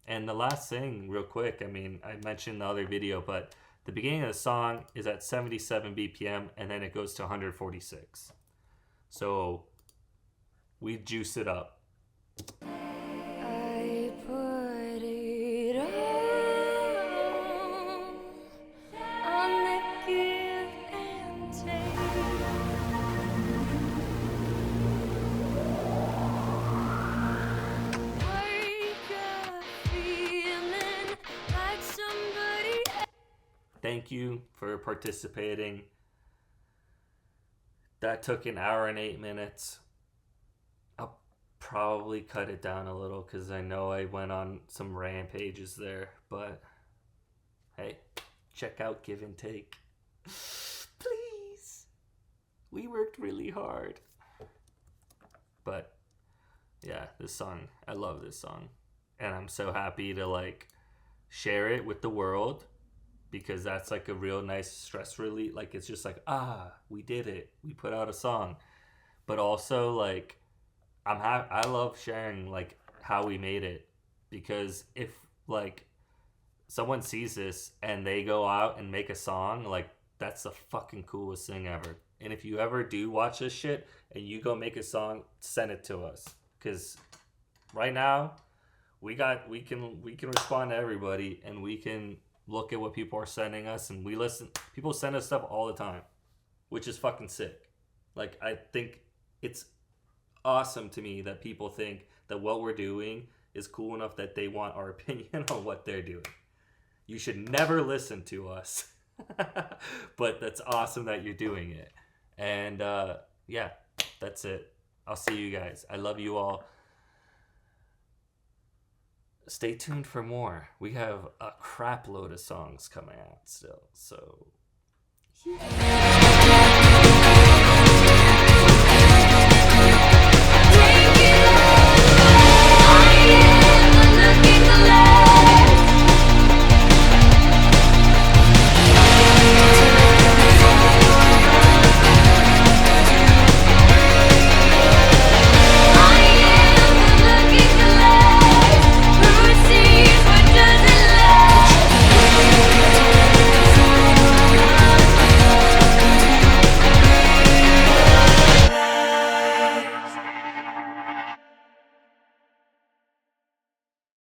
And the last thing, real quick, I mean, I mentioned the other video, but the beginning of the song is at 77 BPM, and then it goes to 146. So we juice it up. I put it on the give and take. Wake up feeling like somebody. Thank you for participating. That took an hour and 8 minutes. I'll probably cut it down a little because I know I went on some rampages there, but hey, check out Give and Take. Please. We worked really hard. But yeah, this song, I love this song. And I'm so happy to like share it with the world, because that's like a real nice stress relief. Like, it's just like, we did it. We put out a song. But also, like, I love sharing like how we made it, because if like someone sees this and they go out and make a song, like, that's the fucking coolest thing ever. And if you ever do watch this shit and you go make a song, send it to us, because right now we can respond to everybody, and we can look at what people are sending us, and we listen. People send us stuff all the time, which is fucking sick. Like, I think it's awesome to me that people think that what we're doing is cool enough that they want our opinion on what they're doing. You should never listen to us. But that's awesome that you're doing it. And yeah, that's it. I'll see you guys. I love you all. Stay tuned for more. We have a crap load of songs coming out still. So